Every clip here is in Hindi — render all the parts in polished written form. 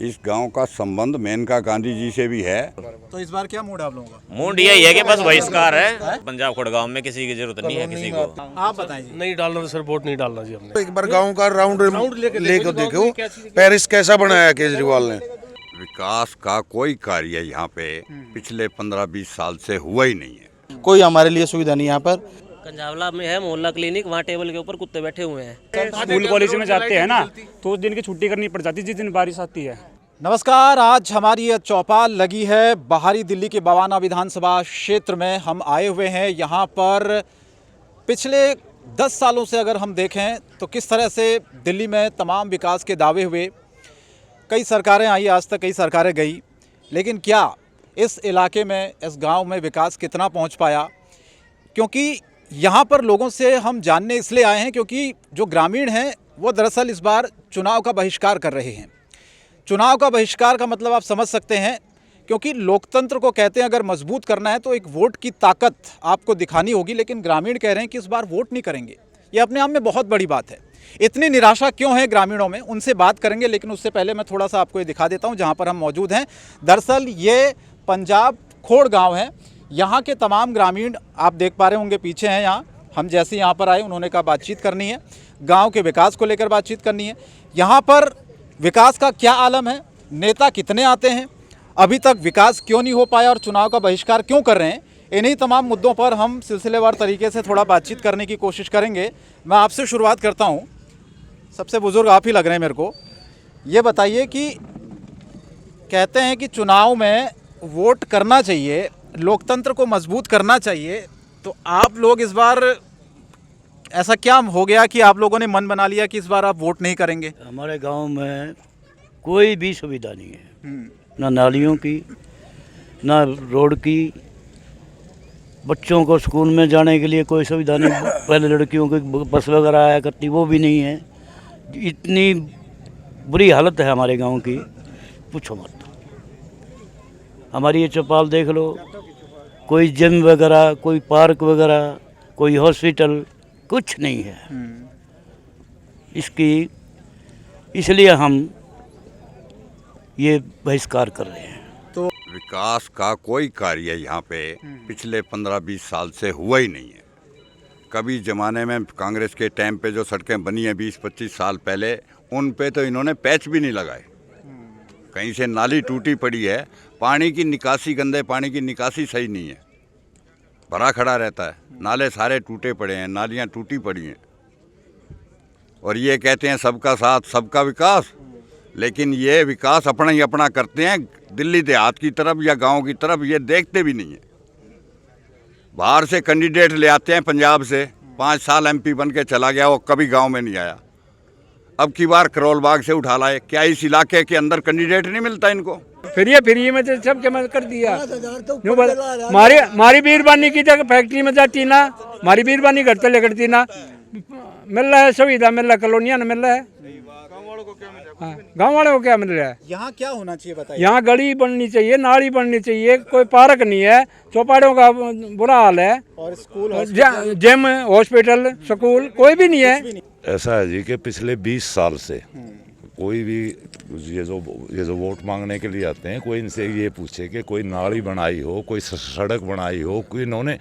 इस गांव का संबंध मेनका गांधी जी से भी है। तो इस बार क्या मूड आप लोगों का? मूड यही है कि बस बहिष्कार है। पंजाब खोड़गांव में किसी की जरूरत नहीं है किसी को। आप बताएं जी। नहीं डालना, सर वोट नहीं डालना जी हमने। एक बार गांव का राउंड लेके देखो पेरिस कैसा बनाया केजरीवाल ने। विकास का कोई कार्य यहाँ पे पिछले 15-20 साल से हुआ ही नहीं है। कोई हमारे लिए सुविधा नहीं यहाँ पर। कंजावला में है मोहल्ला क्लिनिक, वहाँ टेबल के ऊपर कुत्ते बैठे हुए हैं। स्कूल कॉलेज में जाते हैं ना तो उस दिन की छुट्टी करनी पड़ जाती जिस दिन बारिश आती है। नमस्कार, आज हमारी ये चौपाल लगी है बाहरी दिल्ली के बवाना विधानसभा क्षेत्र में। हम आए हुए हैं यहाँ पर पिछले 10 सालों से अगर हम देखें तो किस तरह से दिल्ली में तमाम विकास के दावे हुए। कई सरकारें आई, आज तक कई सरकारें गई, लेकिन क्या इस इलाके में, इस गांव में विकास कितना पहुंच पाया? क्योंकि यहाँ पर लोगों से हम जानने इसलिए आए हैं क्योंकि जो ग्रामीण हैं वो दरअसल इस बार चुनाव का बहिष्कार कर रहे हैं। चुनाव का बहिष्कार का मतलब आप समझ सकते हैं, क्योंकि लोकतंत्र को कहते हैं अगर मजबूत करना है तो एक वोट की ताकत आपको दिखानी होगी, लेकिन ग्रामीण कह रहे हैं कि इस बार वोट नहीं करेंगे। ये अपने आप में बहुत बड़ी बात है। इतनी निराशा क्यों है ग्रामीणों में, उनसे बात करेंगे, लेकिन उससे पहले मैं थोड़ा सा आपको ये दिखा देता हूँ जहाँ पर हम मौजूद हैं। दरअसल ये पंजाब खोड़ गाँव है। यहाँ के तमाम ग्रामीण आप देख पा रहे होंगे पीछे हैं। यहाँ हम जैसे यहाँ पर आए उन्होंने कहा बातचीत करनी है, गांव के विकास को लेकर बातचीत करनी है। यहाँ पर विकास का क्या आलम है, नेता कितने आते हैं, अभी तक विकास क्यों नहीं हो पाया और चुनाव का बहिष्कार क्यों कर रहे हैं, इन्हीं तमाम मुद्दों पर हम सिलसिलेवार तरीके से थोड़ा बातचीत करने की कोशिश करेंगे। मैं आपसे शुरुआत करता हूँ, सबसे बुज़ुर्ग आप ही लग रहे हैं मेरे को। ये बताइए कि कहते हैं कि चुनाव में वोट करना चाहिए, लोकतंत्र को मजबूत करना चाहिए, तो आप लोग इस बार ऐसा क्या हो गया कि आप लोगों ने मन बना लिया कि इस बार आप वोट नहीं करेंगे? हमारे गांव में कोई भी सुविधा नहीं है, ना नालियों की, ना रोड की, बच्चों को स्कूल में जाने के लिए कोई सुविधा नहीं। पहले लड़कियों की बस वगैरह आया करती, वो भी नहीं है। इतनी बुरी हालत है हमारे गांव की, पूछो मत। हमारी ये चौपाल देख लो, कोई जिम वगैरह, कोई पार्क वगैरह, कोई हॉस्पिटल, कुछ नहीं है। इसलिए हम ये बहिष्कार कर रहे हैं। तो विकास का कोई कार्य यहाँ पे पिछले 15-20 साल से हुआ ही नहीं है। कभी ज़माने में कांग्रेस के टाइम पे जो सड़कें बनी हैं 20-25 साल पहले, उन पे तो इन्होंने पैच भी नहीं लगाए। कहीं से नाली टूटी पड़ी है, पानी की निकासी, गंदे पानी की निकासी सही नहीं है, भरा खड़ा रहता है। नाले सारे टूटे पड़े हैं, नालियाँ टूटी पड़ी हैं। और ये कहते हैं सबका साथ सबका विकास, लेकिन ये विकास अपना ही अपना करते हैं। दिल्ली देहात की तरफ या गांव की तरफ ये देखते भी नहीं है। बाहर से कैंडिडेट ले आते हैं, पंजाब से 5 साल MP बन के चला गया, वो कभी गांव में नहीं आया। अब की बार करोल बाग से उठा लाए। क्या इस इलाके के अंदर कैंडिडेट नहीं मिलता इनको? फ्री में तो सब जमा कर दिया। मारी बीरबानी की जगह फैक्ट्री में जाती ना, मारी बीरबानी घर तले करती ना, मिल रहा है सुविधा, मिल रहा है, कॉलोनिया में मिल रहा है। गाँव वालों को क्या मिल रहा है? यहाँ क्या होना चाहिए बताइए? यहाँ गली बननी चाहिए, नाली बननी चाहिए, कोई पार्क नहीं है, चौपाड़ों का बुरा हाल है, और स्कूल, जिम, हॉस्पिटल, स्कूल कोई भी नहीं है। ऐसा है जी कि पिछले 20 साल से कोई भी ये जो वोट मांगने के लिए आते हैं, कोई इनसे ये पूछे कि कोई नाली बनाई हो, कोई सड़क बनाई हो, कोई इन्होंने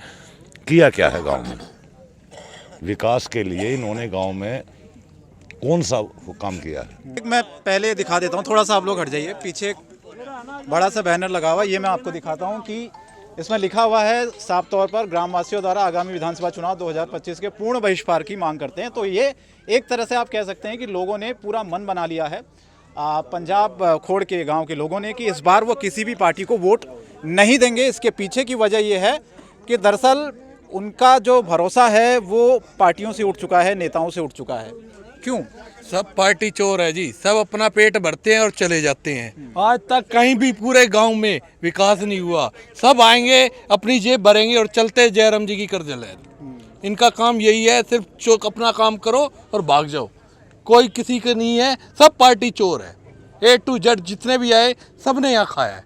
किया क्या है गांव में विकास के लिए, इन्होंने गांव में कौन सा काम किया है? मैं पहले दिखा देता हूँ, थोड़ा सा आप लोग हट जाइए। पीछे एक बड़ा सा बैनर लगा हुआ है, ये मैं आपको दिखाता हूँ कि इसमें लिखा हुआ है साफ तौर पर ग्रामवासियों द्वारा आगामी विधानसभा चुनाव 2025 के पूर्ण बहिष्कार की मांग करते हैं। तो ये एक तरह से आप कह सकते हैं कि लोगों ने पूरा मन बना लिया है पंजाब खोड़ के गांव के लोगों ने कि इस बार वो किसी भी पार्टी को वोट नहीं देंगे। इसके पीछे की वजह ये है कि दरअसल उनका जो भरोसा है वो पार्टियों से उठ चुका है, नेताओं से उठ चुका है। क्यों? सब पार्टी चोर है जी, सब अपना पेट भरते हैं और चले जाते हैं। आज तक कहीं भी पूरे गांव में विकास नहीं हुआ। सब आएंगे, अपनी जेब भरेंगे और चलते जयराम जी की कर्ज ले। इनका काम यही है, सिर्फ चौक अपना काम करो और भाग जाओ। कोई किसी का नहीं है, सब पार्टी चोर है। A to Z जितने भी आए सब ने यहाँ खाया है।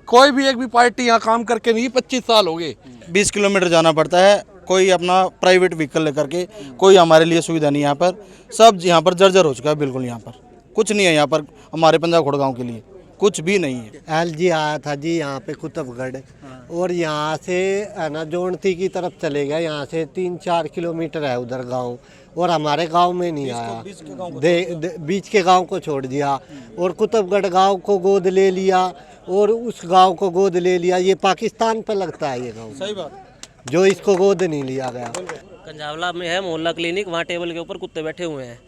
कोई भी एक भी पार्टी यहाँ काम करके नहीं, 25 साल हो गए। 20 किलोमीटर जाना पड़ता है, कोई अपना प्राइवेट व्हीकल लेकर के, कोई हमारे लिए सुविधा नहीं। यहाँ पर सब यहाँ पर जर्जर हो चुका है बिल्कुल। यहाँ पर कुछ नहीं है, यहाँ पर हमारे पंजाब खोड़ गाँव के लिए। कुछ भी नहीं है। एलजी आया था जी यहाँ पे कुतुबगढ़, और यहाँ से है ना जोनती की तरफ चले गया, यहाँ से 3-4 किलोमीटर है उधर गांव, और हमारे गांव में नहीं आया। बीच के गांव को छोड़ दिया और कुतुबगढ़ गांव को गोद ले लिया और उस गांव को गोद ले लिया। ये पाकिस्तान पे लगता है ये गांव, सही बात। जो इसको गोद नहीं लिया गया। कंझावला में है मोहल्ला क्लिनिक, वहाँ टेबल के ऊपर कुत्ते बैठे हुए हैं।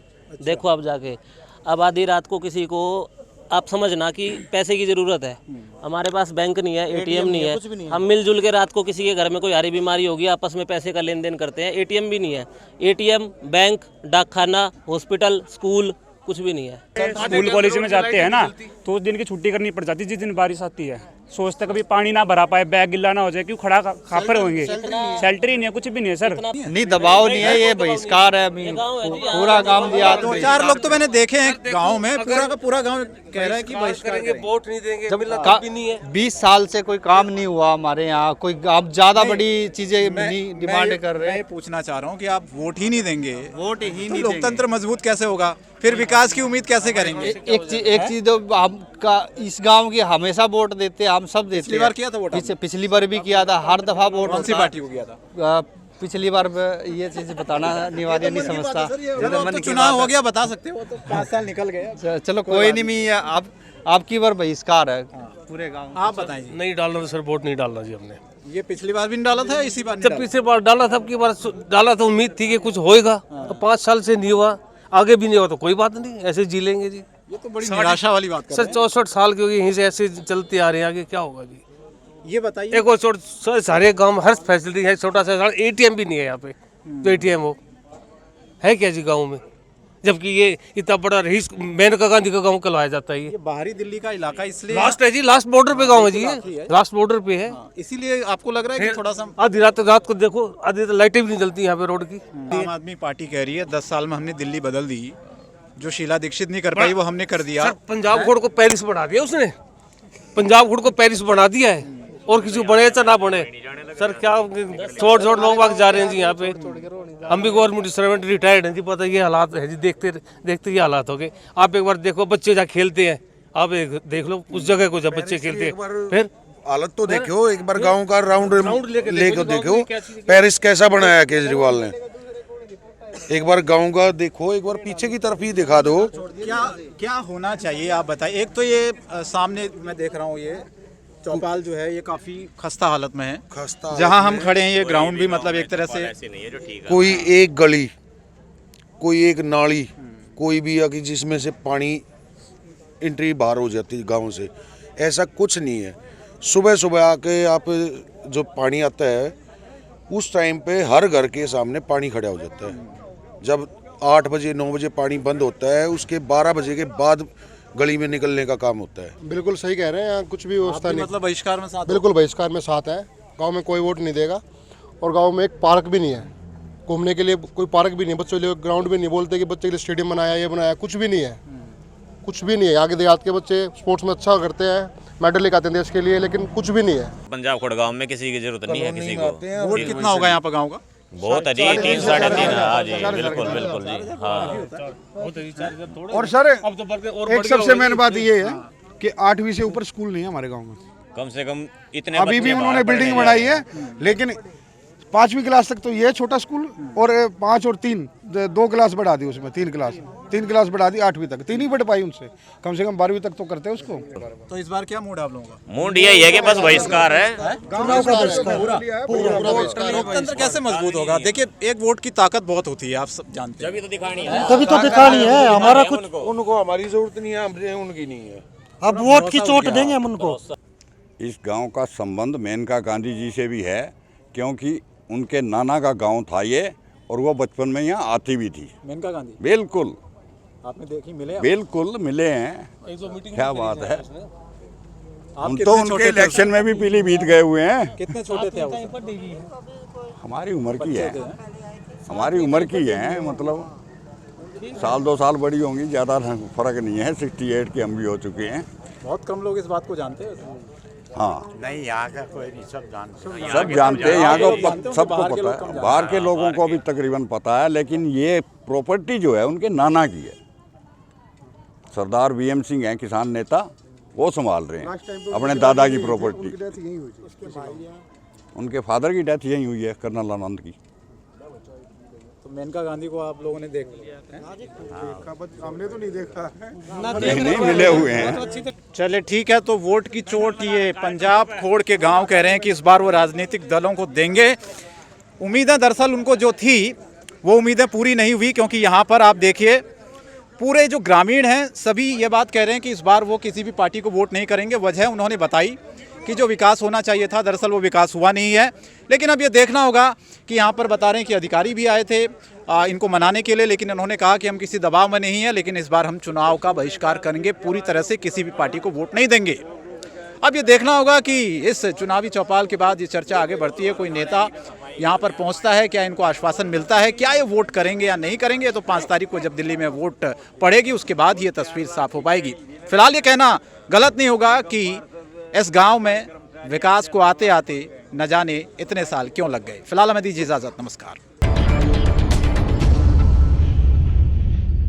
देखो आप जाके, अब आधी रात को किसी को आप समझना कि पैसे की ज़रूरत है, हमारे पास बैंक नहीं है, एटीएम नहीं है, हम मिलजुल के रात को किसी के घर में कोई हारी बीमारी होगी आपस में पैसे का लेन देन करते हैं। एटीएम भी नहीं है, एटीएम, बैंक, डाकखाना, हॉस्पिटल, स्कूल कुछ भी नहीं है। स्कूल कॉलेज में जाते हैं ना तो उस दिन की छुट्टी करनी पड़ जाती है जिस दिन बारिश आती है। सोचते कभी पानी ना भरा पाए, बैग गिल्ला ना हो जाए, क्यों खड़ा खापर होंगे। शेल्टर ही नहीं है, कुछ भी नहीं है सर। नहीं दबाव नहीं है, ये बहिष्कार है। पूरा गांव दिया। 2-4 लोग तो मैंने देखे हैं गांव में, पूरा का पूरा गांव कह रहा है कि बहिष्कार करेंगे। वोट नहीं देंगे, जब 20 साल से कोई काम नहीं हुआ हमारे यहाँ, कोई आप ज्यादा बड़ी चीजें नहीं डिमांड कर रहे हैं। मैं पूछना चाह रहा हूँ कि आप वोट ही नहीं देंगे, वोट ही नहीं लोकतंत्र मजबूत कैसे होगा, फिर विकास की उम्मीद कैसे करेंगे? एक चीज तो हमका इस गांव की हमेशा वोट देते, हम सब देते। पिछली बार किया था वोट? पिछली बार भी किया था, हर दफा वोट। कौन सी पार्टी को किया था? पिछली बार ये चीज बताना अनिवार्य नहीं समझता। तो चुनाव हो गया, बता सकते हो, तो 5 साल निकल गए। चलो कोई नहीं, आपकी बार बहिष्कार है पूरे गाँव। आप बताइए। नहीं डालना सर, वोट नहीं डालना जी हमने। ये पिछली बार भी नहीं डाला था, इसी बार जब पिछली बार डाला था, अब की बार डाला था, उम्मीद थी कि कुछ होएगा। तो 5 साल से नहीं हुआ, आगे भी नहीं हुआ, तो कोई बात नहीं, ऐसे जी लेंगे जी। ये तो बड़ी निराशा वाली बात कर सर रहे हैं। 64 साल की होगी, यहीं से ऐसे चलते आ रहे हैं, आगे क्या होगा जी। ये बताइए। एक और सर सारे गांव में हर फैसिलिटी है, छोटा सा एटीएम भी नहीं है यहाँ पे, तो एटीएम हो है क्या जी गांव में, जबकि ये इतना बड़ा रईस मेनका गांधी का गांव कहलाया जाता है। ये बाहरी दिल्ली का इलाका इसलिए लास्ट है जी, लास्ट बॉर्डर पे गांव है जी, ये लास्ट बॉर्डर पे है। इसीलिए आपको लग रहा है कि थोड़ा सा आधी रात को देखो, आधी लाइटें भी नहीं जलती यहाँ पे रोड की। आम आदमी पार्टी कह रही है 10 साल में हमने दिल्ली बदल दी, जो शीला दीक्षित नहीं कर पाई वो हमने कर दिया। सर पंजाब खोड़ को पेरिस बना दिया उसने, पंजाब खोड़ को पेरिस बना दिया है, और किसी को बने या ना बने। सर क्या छोड़ लोग बाग जा रहे हैं जी यहाँ पे। हम भी गवर्नमेंट सर्वेंट रिटायर्ड हैं जी, पता ये हालात है जी, देखते ये हालात हो गए। आप एक बार देखो बच्चे जहाँ खेलते हैं, आप एक देख लो उस जगह को जब बच्चे खेलते हैं, फिर हालत तो देखो, एक बार गांव का राउंड लेके देखो, पेरिस कैसा बनाया केजरीवाल ने। एक बार गांव का देखो, एक बार पीछे की तरफ ही दिखा दो। क्या होना चाहिए आप बताइए। एक तो ये सामने मैं देख रहा हूँ, ये चौपाल जो है ये काफी खस्ता हालत में है। जहाँ हम खड़े हैं ये ग्राउंड भी मतलब एक तरह से कोई एक गली, कोई एक नाली, कोई भी आगे जिसमें से पानी एंट्री बाहर हो जाती है गांव से, ऐसा कुछ नहीं है। सुबह सुबह आके आप जो पानी आता है उस टाइम पे हर घर के सामने पानी खड़ा हो जाता है। जब 8 बजे 9 बजे पानी बंद होता है, उसके 12 बजे के बाद गली में निकलने का काम होता है। बिल्कुल सही कह रहे हैं, यहाँ कुछ भी व्यवस्था नहीं। मतलब बहिष्कार में साथ? बिल्कुल बहिष्कार में साथ है। गांव में कोई वोट नहीं देगा, और गांव में एक पार्क भी नहीं है, घूमने के लिए कोई पार्क भी नहीं, बच्चों के लिए ग्राउंड भी नहीं। बोलते कि बच्चे के लिए स्टेडियम बनाया, ये बनाया, कुछ भी नहीं है, कुछ भी नहीं है। आगे देहात के बच्चे स्पोर्ट्स में अच्छा करते हैं, मेडल लेकर आते हैं देश के लिए, लेकिन कुछ भी नहीं है। पंजाब खोड़ गांव में किसी की जरूरत नहीं है किसी को। वोट कितना होगा यहाँ पर गाँव का? बहुत है जी, 3 साढ़े 3। हाँ जी, बिल्कुल बिल्कुल जी। हाँ और सर एक सबसे मेन बात ये है कि 8वीं से ऊपर स्कूल नहीं है हमारे गांव में। कम से कम इतने अभी भी उन्होंने बिल्डिंग बनाई है, लेकिन 5वीं क्लास तक तो ये छोटा स्कूल, और 5 और 3 2 क्लास बढ़ा दी उसमें, 3 क्लास बढ़ा दी 8वीं तक। 3 ही बढ़ पाई उनसे, कम से कम 12वीं तक तो करते हैं उसको। तो इस बार क्या मूड है आप लोगों का? मूड यही है कि बस बहिष्कार है। लोकतंत्र कैसे मजबूत होगा? देखिए एक वोट की ताकत बहुत होती है, आप सब जानते हैं। तभी तो दिखानी है, तभी तो दिखानी है। हमारा कुछ उनको हमारी जरूरत नहीं है, हमसे उनकी नहीं है। अब वोट की चोट देंगे हम उनको। इस गांव का संबंध मेनका गांधी जी से भी है, क्योंकि उनके नाना का गांव था ये, और वो बचपन में यहाँ आती भी थी। मेनका गांधी बिल्कुल आपने देखी, मिले? बिल्कुल मिले हैं। क्या बात है, हम कितने तो छोटे उनके थे? इलेक्शन में भी पीलीभीत गए हुए हैं। कितने छोटे थे आप? हमारी उम्र की है, हमारी उम्र की है, मतलब साल 2 साल बड़ी होंगी, ज़्यादा फर्क नहीं है। 68 के हम भी हो चुके हैं। बहुत कम लोग इस बात को जानते हैं। हाँ नहीं, यहाँ का कोई नहीं, सब जानते हैं। सब जानते हैं, यहाँ को सबको पता है, बाहर के लोगों को भी तकरीबन पता है। लेकिन ये प्रॉपर्टी जो है उनके नाना की है। सरदार वीएम सिंह हैं किसान नेता, वो संभाल रहे हैं अपने दादा की प्रॉपर्टी। उनके फादर की डेथ यहीं हुई है, कर्नल आनंद की। तो मेनका गांधी को आप लोगों ने देख लिया? हमने तो नहीं देखा। नहीं मिले हुए हैं। चले ठीक है, तो वोट की चोट ये पंजाब खोड़ के गांव कह रहे हैं कि इस बार वो राजनीतिक दलों को देंगे। उम्मीदें दरअसल उनको जो थी वो उम्मीदें पूरी नहीं हुई, क्योंकि यहाँ पर आप देखिए पूरे जो ग्रामीण हैं सभी ये बात कह रहे हैं कि इस बार वो किसी भी पार्टी को वोट नहीं करेंगे। वजह उन्होंने बताई कि जो विकास होना चाहिए था दरअसल वो विकास हुआ नहीं है। लेकिन अब ये देखना होगा कि यहाँ पर बता रहे हैं कि अधिकारी भी आए थे इनको मनाने के लिए, लेकिन उन्होंने कहा कि हम किसी दबाव में नहीं हैं, लेकिन इस बार हम चुनाव का बहिष्कार करेंगे, पूरी तरह से किसी भी पार्टी को वोट नहीं देंगे। अब ये देखना होगा कि इस चुनावी चौपाल के बाद ये चर्चा आगे बढ़ती है, कोई नेता यहाँ पर पहुँचता है, क्या इनको आश्वासन मिलता है, क्या ये वोट करेंगे या नहीं करेंगे। तो 5 तारीख को जब दिल्ली में वोट पड़ेगी उसके बाद ये तस्वीर साफ हो पाएगी। फिलहाल ये कहना गलत नहीं होगा कि इस गांव में विकास को आते आते न जाने इतने साल क्यों लग गए। फिलहाल हमें दीजिए इजाज़त, नमस्कार।